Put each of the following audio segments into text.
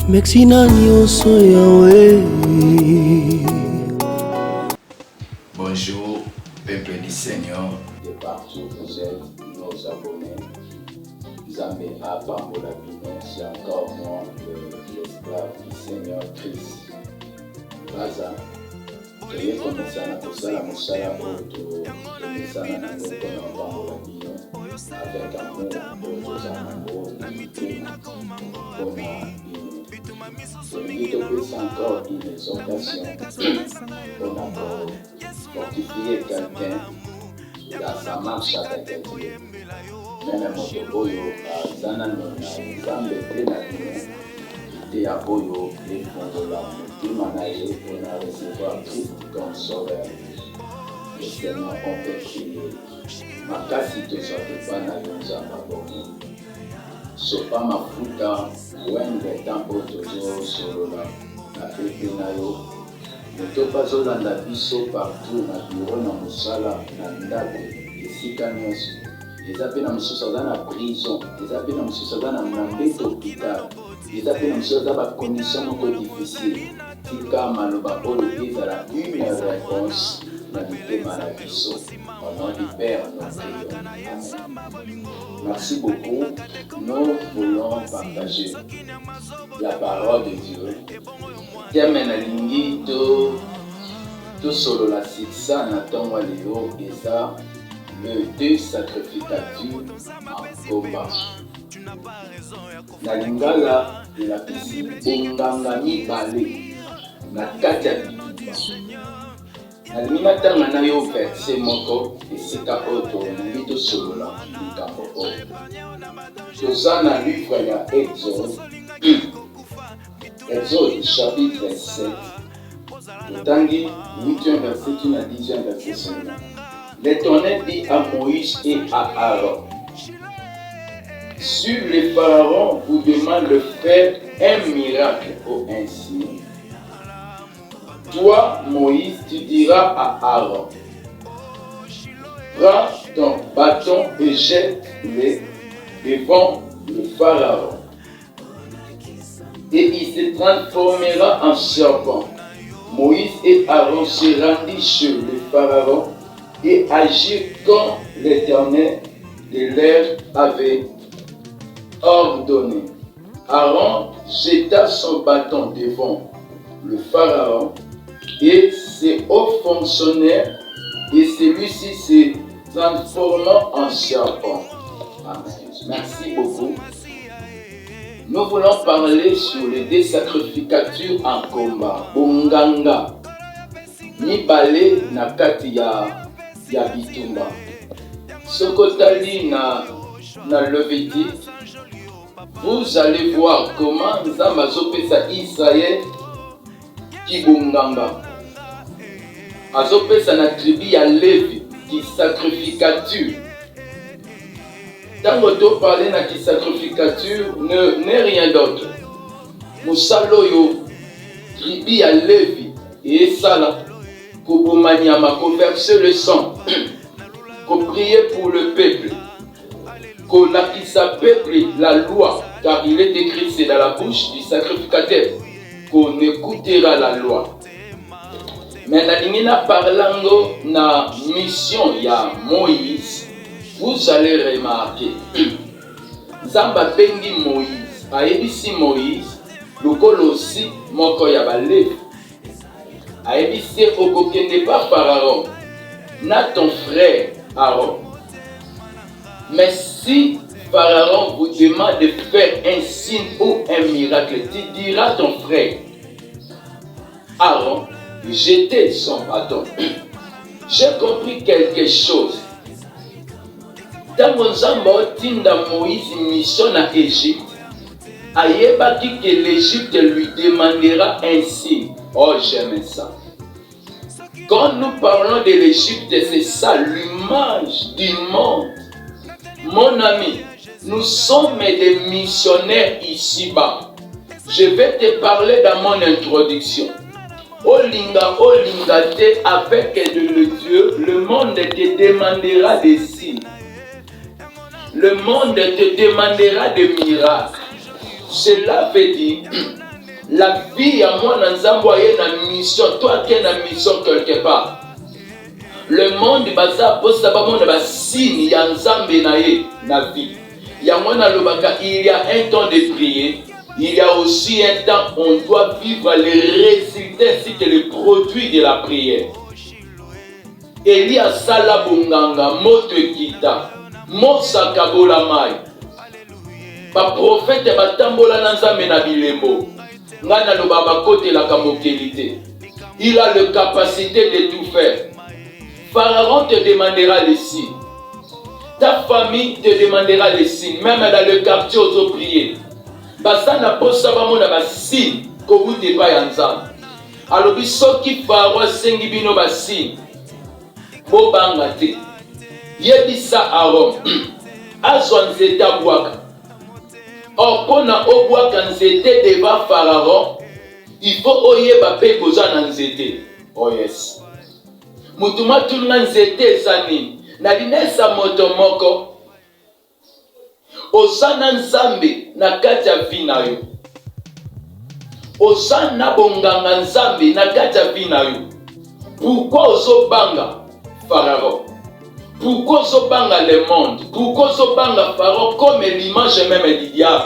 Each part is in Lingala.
Merci nyonso yawe. Bonjour, peuple du Seigneur. De partout vous êtes, nos abonnés. Zambé a Bambola Bino, c'est encore moi, l'esclave du Seigneur Christ. Baza, je vais commencer à la Moussala Auto, Moussala Nango, Bambola Bino, avec amour pour nos amours, pour ma je invite encore une exhortation pour fortifier quelqu'un dans sa marche avec Dieu. Même Motoboyo, Zanano, Zambe, Plénatine, et à Boyo, et pour la Timanaye, on a recevoir Christ comme sauveur. Le Seigneur, on peut prier. Ma cassite, ça ne peut pas n'aller à sopa mafuta wenge ntango tozosolola na pepe na yo moto bazolanda biso partout na biro na mosala na ndako esika nyonso eza mpe na mosusu aza na prison eza mpe na mosusu aza na mbeto hôpital eza mpe na mosusu aza bacondition moko difficile tika maloba oyo ezala une réponse na mitema na biso au nom du Père notre Dieu. Amen. Merci beaucoup. Nous voulons partager la parole de Dieu. Terme na lingi to solo la siksa na tonga leo eza le deux sacrificatures en combat. Na lingala la pisi bonganga mibale na kati ya bitumba. Nalinga tanga na yo verset moko esika oyo tolingi tosolola likambo oyo toza na livre ya Exode chapitre 7 totangi 8e verset na 10e verset 5. L'Éternel dit à Moïse et à Aaron: sur les pharaons vous demande de faire un miracle ou un signe. Toi, Moïse, tu diras à Aaron: prends ton bâton et jette-le devant le pharaon. Et il se transformera en serpent. Moïse et Aaron se rendirent chez le pharaon et agirent comme l'Éternel de leur avait ordonné. Aaron jeta son bâton devant le pharaon et ses hauts fonctionnaires, et celui-ci se transformant en serpent. Amen. Merci beaucoup. Nous voulons parler sur les deux sacrificatures en combat. Bonganga, mibale na kati ya bitumba. Sokotali na Lévitique, vous allez voir comment Nzambe azopesa Israël kibonganga. Azopesa na tribu ya Lévi qui sacrificature. Tango to parler na qui sacrificature n'est rien d'autre. Musalo yo tribu ya Lévi et sala ko bomanyama ko verser le sang, ko prier pour le peuple, ko lakisa peuple la loi, car il est écrit c'est dans la bouche du sacrificateur qu'on écoutera la loi. Mais na parlango na mission ya Moïse, vous allez remarquer Zamba bengi Moïse, aebisi Moïse, lokolo aussi moko ya balevi. Aebisi okokende pas Pharaon, na ton frère Aaron. Mais si Pharaon vous demande de faire un signe ou un miracle, tu diras à ton frère Aaron, jeter son bâton. J'ai compris quelque chose. Dans mon Zamba, Tinda Moïse mission en Égypte, ayebaki que l'Égypte lui demandera un signe. Oh, j'aime ça. Quand nous parlons de l'Égypte, c'est ça l'image du monde. Mon ami, nous sommes des missionnaires ici-bas. Je vais te parler dans mon introduction. Olinga te avec le Dieu, le monde te demandera des signes. Le monde te demandera des miracles. Cela veut dire, La vie à moi dans Zambouaye une mission, toi qui as une mission quelque part. Le monde baza posta ba monde ba signe ya Nzambe na ye na vie. Ya mwana lobaka, il y a un temps de prier, il y a aussi un temps où on doit vivre les résultats ainsi que les produits de la prière. Elia sala bonganga moto ekita mosaka bolamai. Ba prophète batambola na Nzambe na bilembo. Ngana loba bakote la kamokelité. Il a la capacité de tout faire. Pharaon te demandera les signes. Ta famille te demandera les signes. Même dans le quartier aux prières. Basa na posa ba mona ba signe ko bute pa ya Nzambe. Alobi soki Pharaon sengi bino ba signe. Bo banga te. Yebisa Aaron. Azwa nzete abwaka. Or, pour na obwaka nzete devant Pharaon, il faut oyeba pe koza na nzete. Oh yes. Mutuma tulna nzete sani. Na dinesa moto moko. Osana Nzambe na kati ya vi na yo. Osana bonganga Nzambe na kati ya vi na yo. Pourquoi ozobanga Pharaon? Pourquoi ozobanga le monde? Pourquoi ozobanga Pharaon comme l'image même du diable?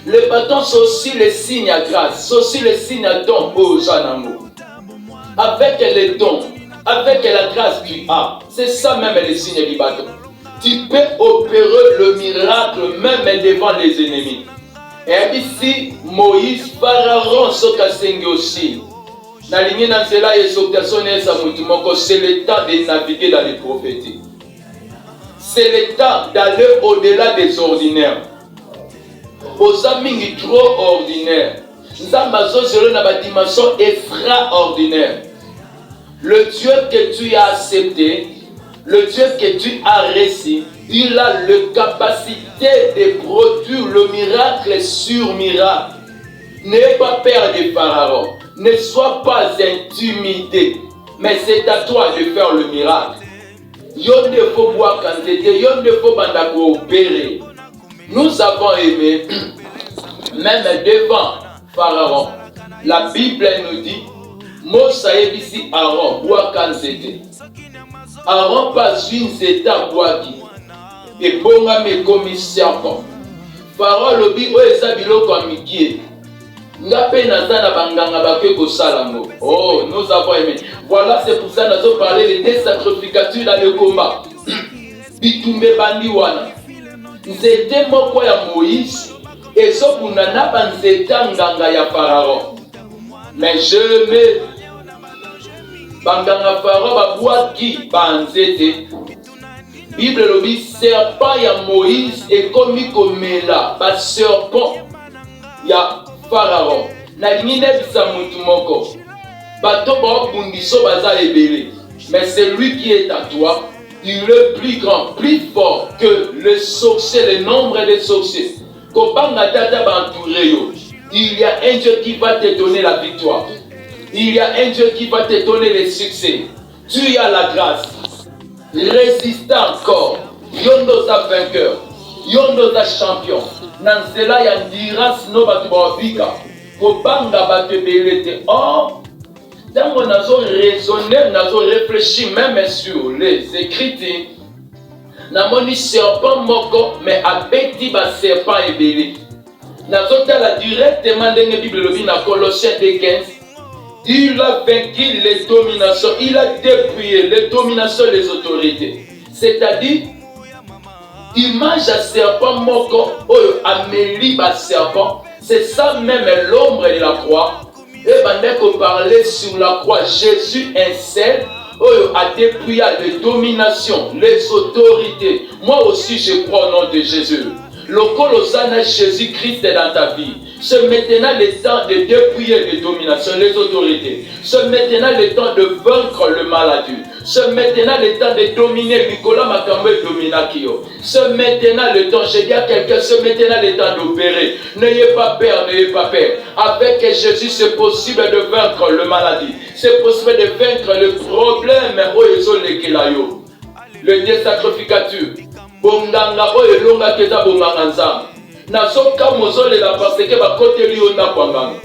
Le bâton, c'est aussi le signe à grâce, c'est aussi le signe à don aux gens. Avec les dons, avec la grâce que tu as, c'est ça même le signe du bâton. Tu peux opérer le miracle même devant les ennemis. Et ici, Moïse, Pharaon, Sokasengi aussi. C'est le temps de naviguer dans les prophéties. C'est le temps d'aller au-delà des ordinaires. Aux amis trop ordinaires. Nous avons une dimension extraordinaire. Le Dieu que tu as accepté, le Dieu que tu as reçu, il a la capacité de produire le miracle sur miracle. N'aie pas peur de Pharaon. Ne sois pas intimidé. Mais c'est à toi de faire le miracle. Yon ne faut boire quand c'était, yon ne faut pas coopérer. Nous avons aimé, même devant Pharaon, la Bible nous dit, Mosa ebisi Aaron, boire quand c'était. Aaron passe une zeta boaki. Et bonga me commis serpent. Pharaon lobi o ezabilo kwa mikie. Ngape nazana banganga bakwe ko salango. Oh, nous avons aimé. Voilà, c'est pour ça que nous avons parlé des sacrificatures dans le combat. Bitumbe bandi wana. Nzete moko ya Moïse. Et so kunana banzeta nganga ya Pharaon. Mais je me banganga Pharaon babwaki banzete. Bible lobi serpent ya Moïse et komi komela ba serpent ya Pharaon. Na lingine bisa mutu moko. Bato ba bundiso baza ebele. Mais c'est lui qui est à toi. Il est plus grand, plus fort que le sorcier, le nombre des sorciers. Kopanga tata bantouré yo. Il y a un Dieu qui va te donner la victoire. Il y a un Dieu qui va te donner le succès. Tu as la grâce. Résiste encore. Yondo sa vainqueur. Yondo sa champion. Nansela ya ndiras no batu bawabika. Kopanga batu belete. Oh, tant on a raisonné, on a réfléchi même sur les Écritures. Namoni serpent moko, mais abeti ba serpent ebele. Nazota la directement dans la Bible lobi na Colossiens 2:15. Il a vaincu les dominations, il a dépouillé les dominations des autorités. C'est-à-dire, image à serpent moko, oyo amélie ba serpent, c'est ça même l'ombre de la croix. Et pendant qu'on parlait sur la croix, Jésus un seul, oyo a dépouillé les dominations, les autorités. Moi aussi je crois au nom de Jésus. Le colossal Jésus-Christ est dans ta vie. C'est maintenant le temps de dépouiller les dominations, les autorités. C'est maintenant le temps de vaincre le maladie. C'est maintenant le temps de dominer Nicolas Makambe Dominakio. C'est maintenant le temps, je dis à quelqu'un, c'est maintenant le temps d'opérer. N'ayez pas peur, n'ayez pas peur. Avec Jésus, c'est possible de vaincre le maladie. C'est possible de vaincre le problème. Le Dieu sacrificature. Bonganga oyo longa keza bonganga nzambe. nazokamwa ozolela parce que bakoteli yo ndako ya nganga,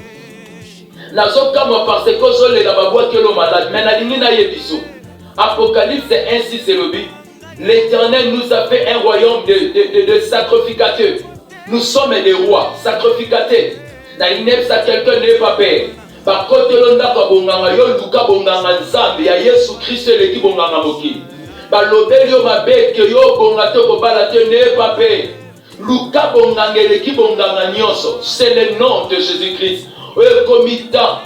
nazokamwa parce que ozolela babwaki yo malade. Mais nalingi nayebi biso Apocalypse 1:6 c'est le but. L'Éternel nous a fait un royaume de sacrificateurs. Nous sommes des rois sacrificateurs. Nalingi ça quelqu'un n'est pas père. Bakotelo ndako bonganga yo luka bonganga nzambe ya Yesu Christ eleki bonganga mokili. Balobeli yo mabeke yo bonga to kobala te n'est pas père. Luka bonganga eleki bonganga nyonso. C'est le nom de Jésus-Christ. Comita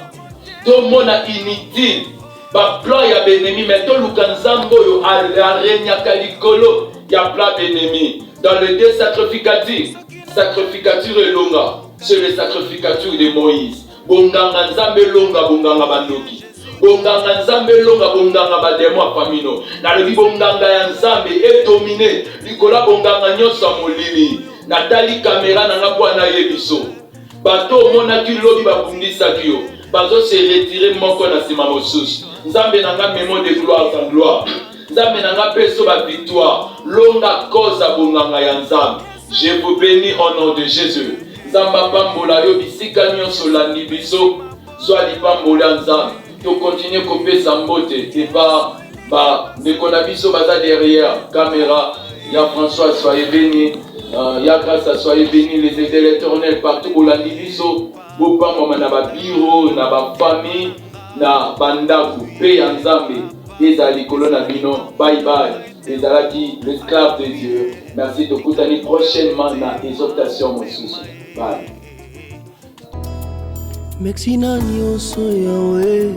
to mona inutile ba plan ya benemi mais to luka nzambe yo arenya kalikolo ya plan benemi dans le deux sacrificature elonga c'est le sacrificature de Moïse. Bonganga nzambe longa bonganga bandoki, bonganga nzambe longa bonganga bademo famino na lobi bonganga ya nzambe et dominer likola bonganga nyonso molili. Natali caméra nanga bwana yebiso bato mona ki lobi babundisa kiyo bazo se retirer moko na sima mosusu. Nzambe nanga mémoire de gloire en gloire, nzambe nanga peso ba victoire longa cause bonganga ya nzambe. Je vous bénis au nom de Jésus. Nzamba pambola yo bisika nyonso landi biso soit lipambola nzambe to continuer kopesa mbote et ba ndeko biso baza derrière caméra. Ya François soyez béni, ya grâce soyez béni, les aides de l'Éternel partout au landi biso bopamba na ba bureau na ba famille na bandaku pe ya nzambe ezali kolona bino. Bye bye. Ezalaki l'esclave de Dieu. Merci de kutani prochainement na exhortation mosusu. Bye. Merci na nyonso yawe.